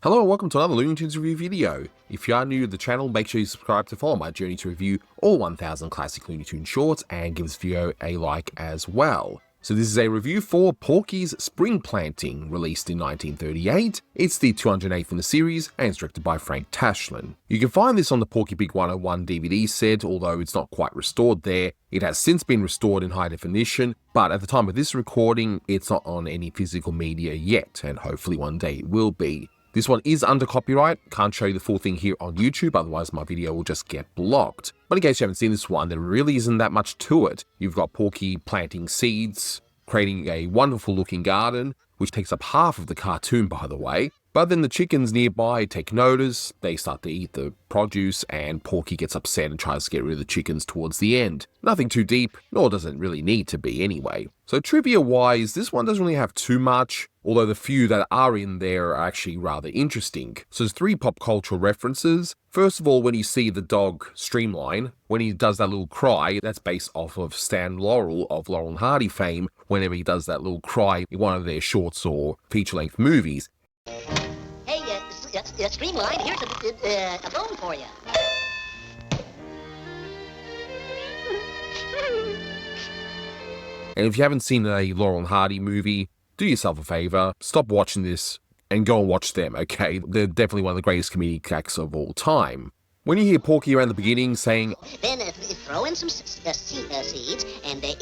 Hello and welcome to another Looney Tunes review video. If you are new to the channel, make sure you subscribe to follow my journey to review all 1000 classic Looney Tunes shorts and give this video a like as well. So this is a review for Porky's Spring Planting, released in 1938. It's the 208th in the series and it's directed by Frank Tashlin. You can find this on the Porky Pig 101 DVD set, although it's not quite restored there. It has since been restored in high definition, but at the time of this recording, it's not on any physical media yet, and hopefully one day it will be. This one is under copyright, can't show you the full thing here on YouTube, otherwise my video will just get blocked. But in case you haven't seen this one, there really isn't that much to it. You've got Porky planting seeds, creating a wonderful looking garden, which takes up half of the cartoon by the way. But then the chickens nearby take notice, they start to eat the produce, and Porky gets upset and tries to get rid of the chickens towards the end. Nothing too deep, nor does it really need to be anyway. So trivia-wise, this one doesn't really have too much, although the few that are in there are actually rather interesting. So there's 3 pop cultural references. First of all, when you see the dog Streamline, when he does that little cry, that's based off of Stan Laurel of Laurel and Hardy fame, whenever he does that little cry in one of their shorts or feature-length movies. Hey, Streamline, here's a bone for you. And if you haven't seen a Laurel and Hardy movie, do yourself a favor, stop watching this and go and watch them, okay? They're definitely one of the greatest comedic acts of all time. When you hear Porky around the beginning saying, Then throw in some seeds and add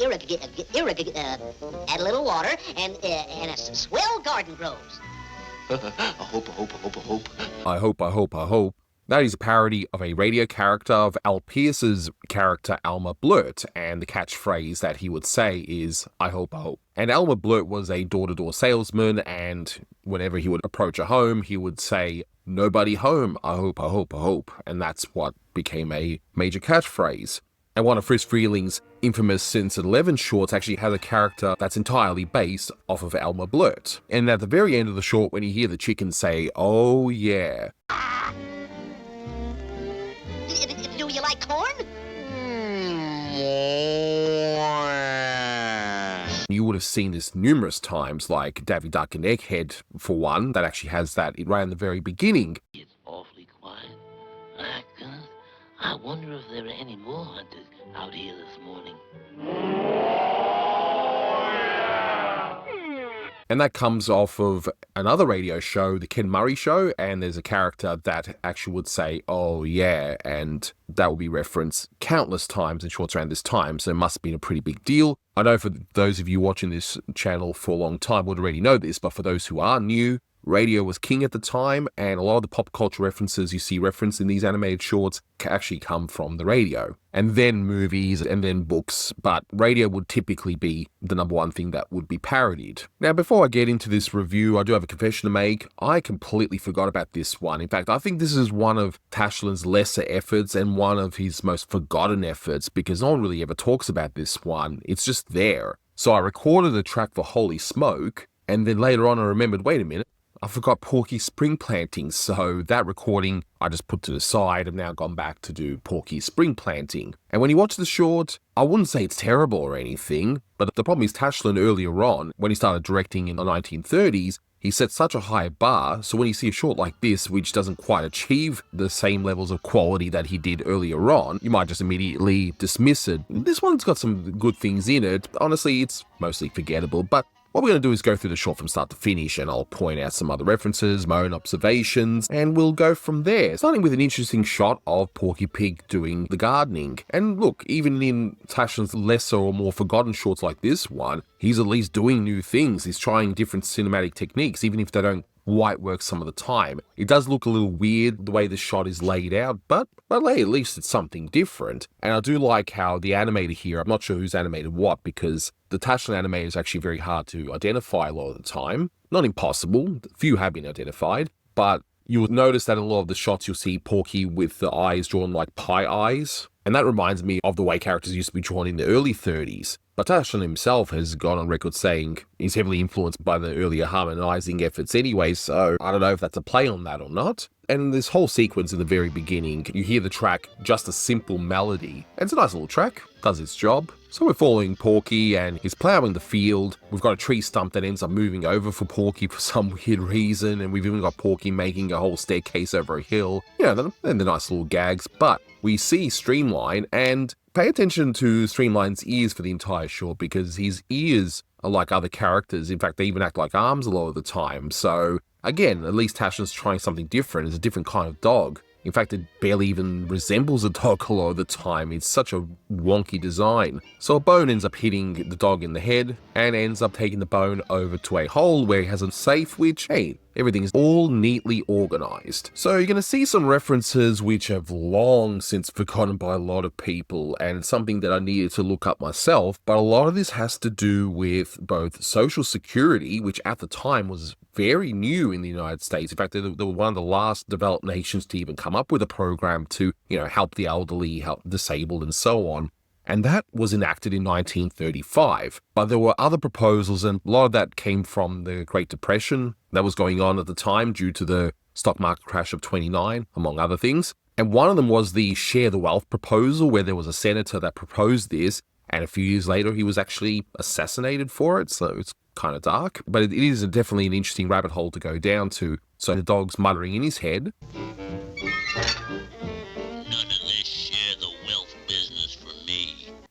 a little water and a swell garden grows. I hope, that is a parody of a radio character of Al Pearce's character Elmer Blurt, and the catchphrase that he would say is, I hope. And Elmer Blurt was a door-to-door salesman, and whenever he would approach a home, he would say, nobody home, I hope. And that's what became a major catchphrase. And one of Friz Freeling's infamous Since 11 shorts actually has a character that's entirely based off of Elmer Blurt. And at the very end of the short, when you hear the chickens say, oh yeah. Do you like corn? You would have seen this numerous times, like Daffy Duck and Egghead, for one, that actually has that right in the very beginning. It's awfully quiet. I wonder if there are any more hunters out here this morning. And that comes off of another radio show, The Ken Murray Show, and there's a character that actually would say, oh yeah, and that will be referenced countless times in shorts around this time, so it must have been a pretty big deal. I know for those of you watching this channel for a long time would already know this, but for those who are new, radio was king at the time, and a lot of the pop culture references you see referenced in these animated shorts actually come from the radio. And then movies, and then books, but radio would typically be the #1 thing that would be parodied. Now, before I get into this review, I do have a confession to make. I completely forgot about this one. In fact, I think this is one of Tashlin's lesser efforts and one of his most forgotten efforts, because no one really ever talks about this one. It's just there. So I recorded a track for Holy Smoke, and then later on I remembered, wait a minute, I forgot Porky's Spring Planting, so that recording I just put to the side. I've now gone back to do Porky's Spring Planting. And when you watch the short, I wouldn't say it's terrible or anything, but the problem is Tashlin earlier on, when he started directing in the 1930s, he set such a high bar, so when you see a short like this, which doesn't quite achieve the same levels of quality that he did earlier on, you might just immediately dismiss it. This one's got some good things in it. Honestly, it's mostly forgettable, but what we're going to do is go through the short from start to finish, and I'll point out some other references, my own observations, and we'll go from there. Starting with an interesting shot of Porky Pig doing the gardening. And look, even in Tashlin's lesser or more forgotten shorts like this one, he's at least doing new things. He's trying different cinematic techniques, even if they don't quite work some of the time. It does look a little weird the way the shot is laid out, but hey, at least it's something different. And I do like how the animator here, I'm not sure who's animated what, because the Tashlin animator is actually very hard to identify a lot of the time. Not impossible, few have been identified, but you will notice that in a lot of the shots you'll see Porky with the eyes drawn like pie eyes. And that reminds me of the way characters used to be drawn in the early 30s. But Tashlin himself has gone on record saying he's heavily influenced by the earlier harmonizing efforts anyway, so I don't know if that's a play on that or not. And this whole sequence in the very beginning, you hear the track, just a simple melody. And it's a nice little track, does its job. So we're following Porky and he's ploughing the field. We've got a tree stump that ends up moving over for Porky for some weird reason. And we've even got Porky making a whole staircase over a hill. You know, and the nice little gags. But we see Streamline, and pay attention to Streamline's ears for the entire short, because his ears are like other characters. In fact, they even act like arms a lot of the time. So again, at least Tashlin's trying something different. It's a different kind of dog. In fact, it barely even resembles a dog a lot of the time. It's such a wonky design. So a bone ends up hitting the dog in the head and ends up taking the bone over to a hole where he has a safe, which, hey, everything's all neatly organized. So you're going to see some references which have long since forgotten by a lot of people, and something that I needed to look up myself. But a lot of this has to do with both Social Security, which at the time was very new in the United States. In fact, they were one of the last developed nations to even come up with a program to, help the elderly, help the disabled, and so on. And that was enacted in 1935. But there were other proposals, and a lot of that came from the Great Depression that was going on at the time due to the stock market crash of '29, among other things. And one of them was the Share the Wealth proposal, where there was a senator that proposed this, and a few years later he was actually assassinated for it, so it's kind of dark. But it is definitely an interesting rabbit hole to go down to. So the dog's muttering in his head.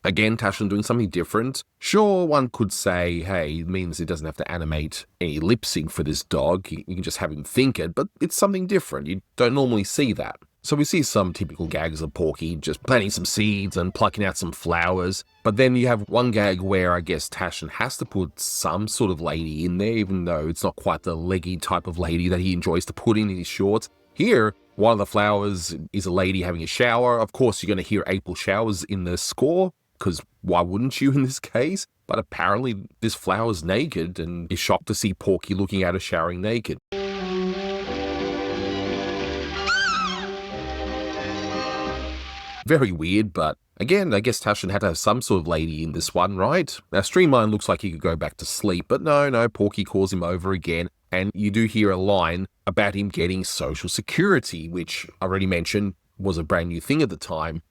Again, Tashlin doing something different. Sure, one could say, hey, it means he doesn't have to animate any lip sync for this dog. You can just have him think it, but it's something different. You don't normally see that. So we see some typical gags of Porky just planting some seeds and plucking out some flowers. But then you have one gag where I guess Tashlin has to put some sort of lady in there, even though it's not quite the leggy type of lady that he enjoys to put in his shorts. Here, one of the flowers is a lady having a shower. Of course, you're going to hear April showers in the score, because why wouldn't you in this case? But apparently this flower's naked and is shocked to see Porky looking at her showering naked. Very weird, but again, I guess Tashlin had to have some sort of lady in this one, right? Now, Streamline looks like he could go back to sleep, but no, Porky calls him over again, and you do hear a line about him getting Social Security, which I already mentioned was a brand new thing at the time.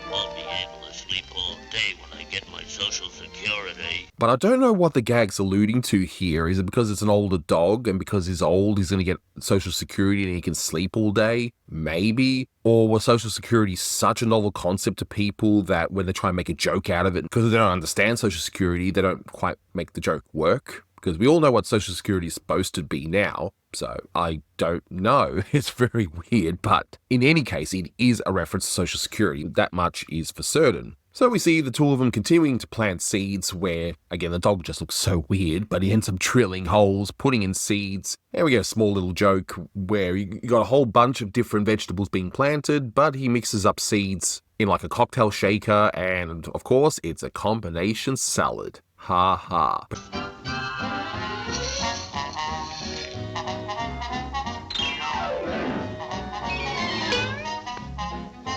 Won't be able to sleep all day when I get my Social Security. But I don't know what the gag's alluding to here. Is it because it's an older dog, and because he's old, he's going to get Social Security and he can sleep all day? Maybe. Or was Social Security such a novel concept to people that when they try and make a joke out of it, because they don't understand Social Security, they don't quite make the joke work? Because we all know what Social Security is supposed to be now. So I don't know. It's very weird. But in any case, it is a reference to Social Security. That much is for certain. So we see the two of them continuing to plant seeds where, again, the dog just looks so weird, but he ends up drilling holes, putting in seeds. And we get a small little joke where you got a whole bunch of different vegetables being planted, but he mixes up seeds in like a cocktail shaker. And of course, it's a combination salad. Ha ha.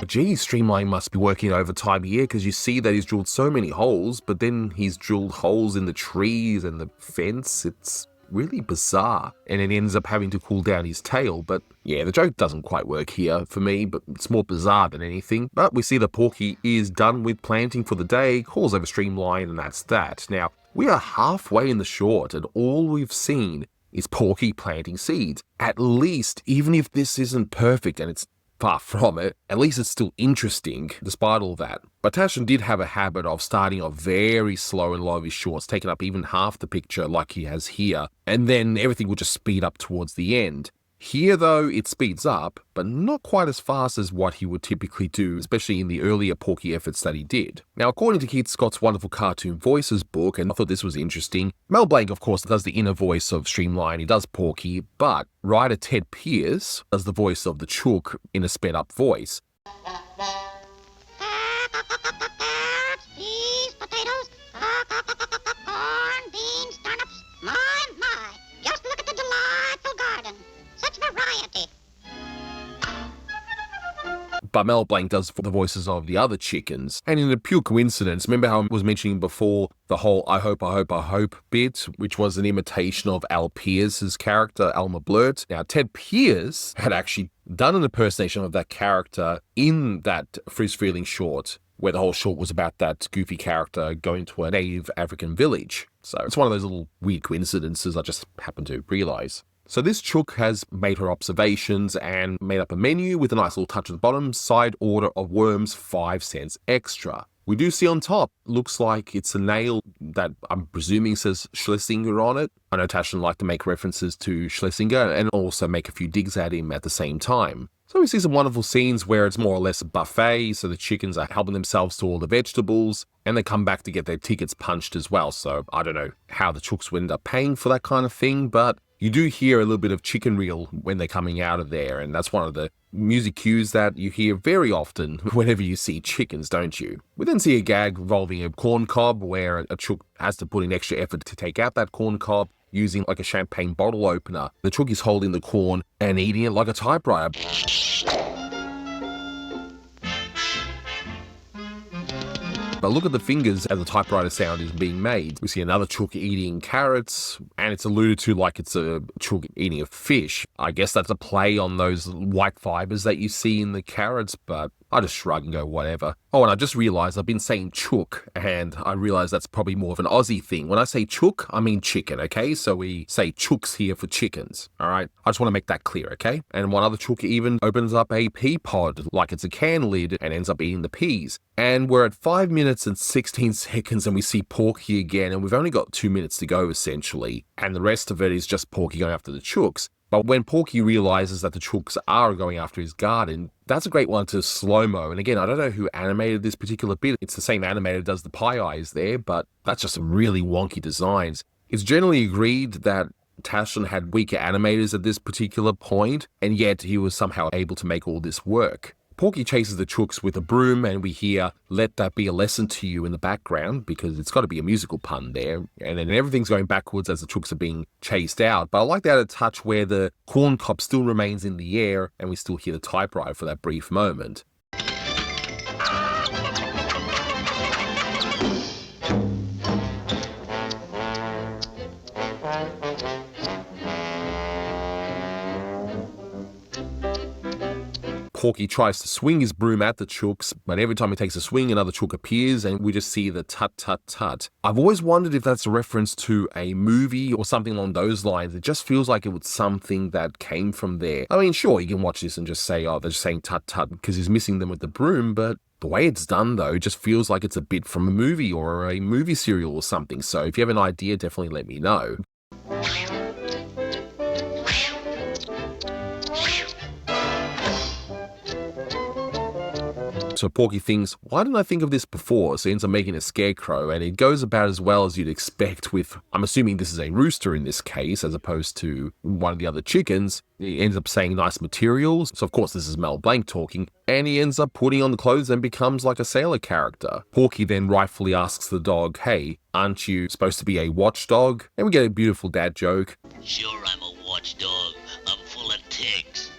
Geez, Streamline must be working overtime here, because you see that he's drilled so many holes, but then he's drilled holes in the trees and the fence. It's really bizarre. And it ends up having to cool down his tail. But yeah, the joke doesn't quite work here for me, but it's more bizarre than anything. But we see that Porky is done with planting for the day, calls over Streamline, and that's that. Now, we are halfway in the short, and all we've seen is Porky planting seeds. At least, even if this isn't perfect, and it's far from it, at least it's still interesting, despite all that. But Tashlin did have a habit of starting off very slow in a lot of his shorts, taking up even half the picture like he has here, and then everything would just speed up towards the end. Here, though, it speeds up, but not quite as fast as what he would typically do, especially in the earlier Porky efforts that he did. Now, according to Keith Scott's wonderful Cartoon Voices book, and I thought this was interesting, Mel Blanc, of course, does the inner voice of Streamline, he does Porky, but writer Ted Pierce does the voice of the Chook in a sped-up voice. Peas, potatoes, corn, beans, turnips. My. Just look at the delightful garden. Such variety. but Mel Blanc does the voices of the other chickens. And in a pure coincidence, remember how I was mentioning before the whole I hope bit, which was an imitation of Al Pierce's character, Elmer Blurt. Now, Ted Pierce had actually done an impersonation of that character in that Friz Freleng short, where the whole short was about that goofy character going to a native African village. So it's one of those little weird coincidences I just happened to realize. So this chook has made her observations and made up a menu with a nice little touch at the bottom, side order of worms, 5 cents extra. We do see on top, looks like it's a nail that I'm presuming says Schlesinger on it. I know Tashlin liked to make references to Schlesinger and also make a few digs at him at the same time. So we see some wonderful scenes where it's more or less a buffet, so the chickens are helping themselves to all the vegetables, and they come back to get their tickets punched as well. So I don't know how the chooks will end up paying for that kind of thing, but you do hear a little bit of chicken reel when they're coming out of there, and that's one of the music cues that you hear very often whenever you see chickens, don't you? We then see a gag involving a corn cob where a chook has to put in extra effort to take out that corn cob using like a champagne bottle opener. The chook is holding the corn and eating it like a typewriter. But look at the fingers as the typewriter sound is being made. We see another chook eating carrots, and it's alluded to like it's a chook eating a fish. I guess that's a play on those white fibers that you see in the carrots, but I just shrug and go, whatever. Oh, and I just realized I've been saying chook, and I realize that's probably more of an Aussie thing. When I say chook, I mean chicken, okay? So we say chooks here for chickens, all right? I just want to make that clear, okay? And one other chook even opens up a pea pod like it's a can lid and ends up eating the peas. And we're at 5 minutes and 16 seconds and we see Porky again, and we've only got 2 minutes to go essentially. And the rest of it is just Porky going after the chooks. But when Porky realizes that the chooks are going after his garden, that's a great one to slow-mo. And again, I don't know who animated this particular bit. It's the same animator that does the pie eyes there, but that's just some really wonky designs. It's generally agreed that Tashlin had weaker animators at this particular point, and yet he was somehow able to make all this work. Porky chases the chooks with a broom, and we hear "Let that be a lesson to you" in the background, because it's got to be a musical pun there. And then everything's going backwards as the chooks are being chased out. But I like that touch where the corn cob still remains in the air, and we still hear the typewriter for that brief moment. Porky tries to swing his broom at the chooks, but every time he takes a swing, another chook appears, and we just see the tut tut tut. I've always wondered if that's a reference to a movie or something along those lines. It just feels like it was something that came from there. I mean, sure, you can watch this and just say, oh, they're just saying tut tut because he's missing them with the broom, but the way it's done, though, just feels like it's a bit from a movie or a movie serial or something. So if you have an idea, definitely let me know. So Porky thinks, why didn't I think of this before? So he ends up making a scarecrow, and it goes about as well as you'd expect with, I'm assuming this is a rooster in this case, as opposed to one of the other chickens. He ends up saying nice materials. So of course this is Mel Blanc talking, and he ends up putting on the clothes and becomes like a sailor character. Porky then rightfully asks the dog, hey, aren't you supposed to be a watchdog? And we get a beautiful dad joke. Sure, I'm a watchdog. I'm full of ticks.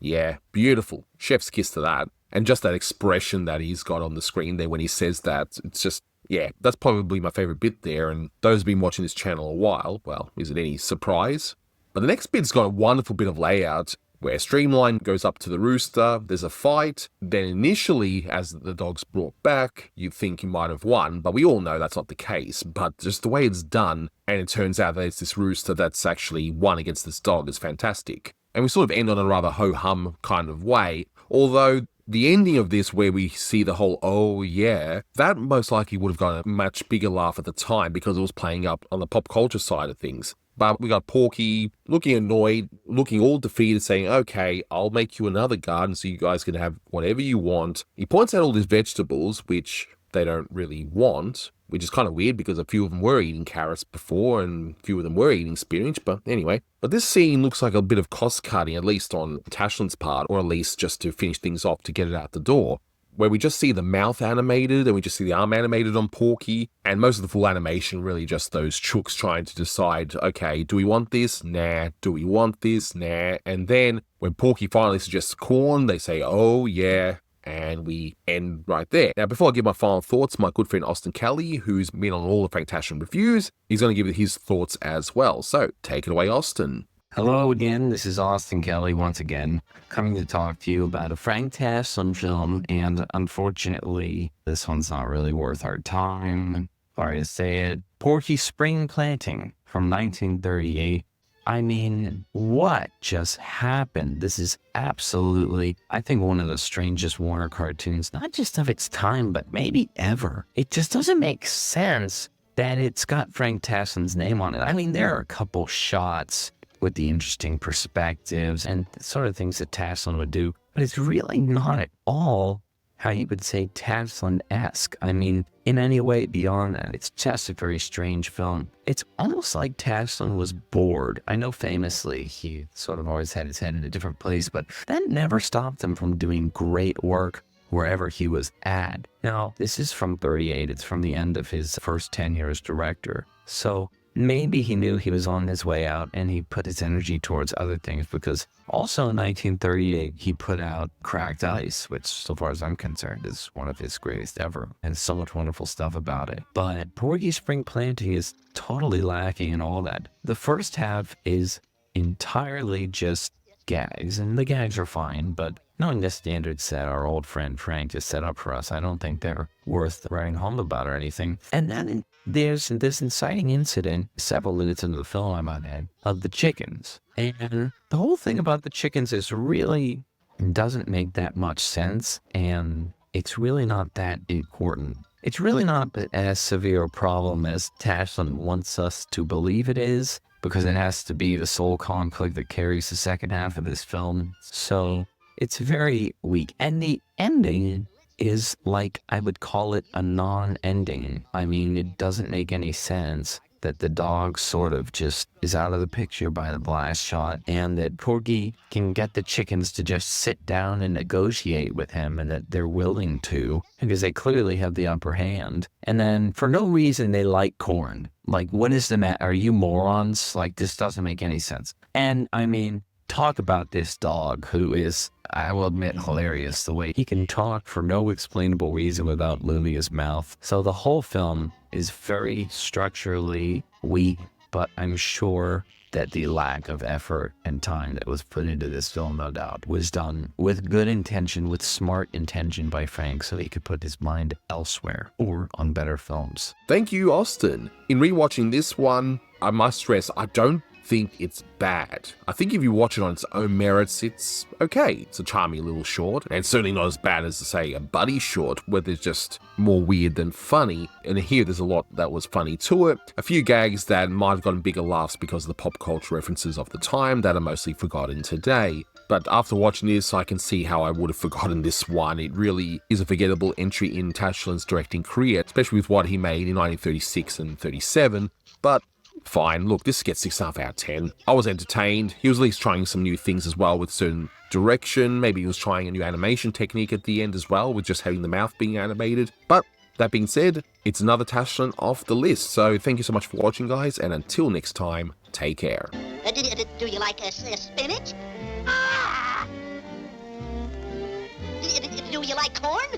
Yeah, beautiful. Chef's kiss to that. And just that expression that he's got on the screen there when he says that, it's just, yeah, that's probably my favorite bit there. And those who've been watching this channel a while, well, is it any surprise? But the next bit's got a wonderful bit of layout where Streamline goes up to the rooster, there's a fight. Then initially, as the dog's brought back, you think he might have won, but we all know that's not the case. But just the way it's done, and it turns out that it's this rooster that's actually won against this dog is fantastic. And we sort of end on a rather ho-hum kind of way, although the ending of this where we see the whole "oh yeah," that most likely would have got a much bigger laugh at the time because it was playing up on the pop culture side of things. But we got Porky looking annoyed, looking all defeated, saying, okay, I'll make you another garden so you guys can have whatever you want. He points out all these vegetables, which they don't really want, which is kind of weird because a few of them were eating carrots before and a few of them were eating spinach, but anyway. But this scene looks like a bit of cost cutting, at least on Tashlin's part, or at least just to finish things off to get it out the door. where we just see the mouth animated and we just see the arm animated on Porky, and most of the full animation really just those chooks trying to decide, okay, do we want this? Nah. Do we want this? Nah. And then when Porky finally suggests corn, they say, oh yeah, and we end right there. Now, before I give my final thoughts, my good friend Austin Kelly, who's been on all the Frank Tashlin reviews, he's going to give his thoughts as well. So take it away, Austin. Hello again, this is Austin Kelly once again, coming to talk to you about a Frank Tashlin film, and unfortunately, this one's not really worth our time. Sorry to say it. Porky Spring Planting from 1938. I mean, what just happened? This is absolutely, I think, one of the strangest Warner cartoons, not just of its time, but maybe ever. It just doesn't make sense that it's got Frank Tashlin's name on it. I mean, there are a couple shots with the interesting perspectives and the sort of things that Tashlin would do, but it's really not at all how you would say Tashlin-esque. I mean, in any way beyond that, it's just a very strange film. It's almost like Tashlin was bored. I know famously he sort of always had his head in a different place, but that never stopped him from doing great work wherever he was at. Now, this is from 38. It's from the end of his first tenure as director. So maybe he knew he was on his way out and he put his energy towards other things, because also in 1938, he put out Cracked Ice, which, so far as I'm concerned, is one of his greatest ever, and so much wonderful stuff about it. But Porky Spring Planting is totally lacking in all that. The first half is entirely just gags, and the gags are fine, but knowing the standards that our old friend Frank just set up for us, I don't think they're worth writing home about or anything. And then there's this inciting incident, several minutes into the film, I might add, of the chickens. And the whole thing about the chickens is really doesn't make that much sense, and it's really not that important. It's really not as severe a problem as Tashlin wants us to believe it is, because it has to be the sole conflict that carries the second half of this film. So it's very weak. And the ending is like, I would call it a non-ending. I mean, it doesn't make any sense that the dog sort of just is out of the picture by the blast shot, and that Porky can get the chickens to just sit down and negotiate with him, and that they're willing to, because they clearly have the upper hand. And then for no reason, they like corn. Like, what is the matter? Are you morons? Like, this doesn't make any sense. And I mean, talk about this dog who is, I will admit, hilarious the way he can talk for no explainable reason without moving his mouth. So the whole film is very structurally weak, but I'm sure that the lack of effort and time that was put into this film, no doubt, was done with good intention, with smart intention by Frank, so he could put his mind elsewhere or on better films. Thank you, Austin. In rewatching this one, I must stress, I don't think it's bad. I think if you watch it on its own merits, it's okay. It's a charming little short, and it's certainly not as bad as, say, a Buddy short, where there's just more weird than funny. And here there's a lot that was funny to it. A few gags that might have gotten bigger laughs because of the pop culture references of the time that are mostly forgotten today. But after watching this, I can see how I would have forgotten this one. It really is a forgettable entry in Tashlin's directing career, especially with what he made in 1936 and 37. But fine, look, this gets 6.5 out of 10. I was entertained. He was at least trying some new things as well with certain direction. Maybe he was trying a new animation technique at the end as well, with just having the mouth being animated. But that being said, it's another Tashlin off the list. So thank you so much for watching, guys, and until next time, take care. Do you like spinach? Ah! Do you like corn?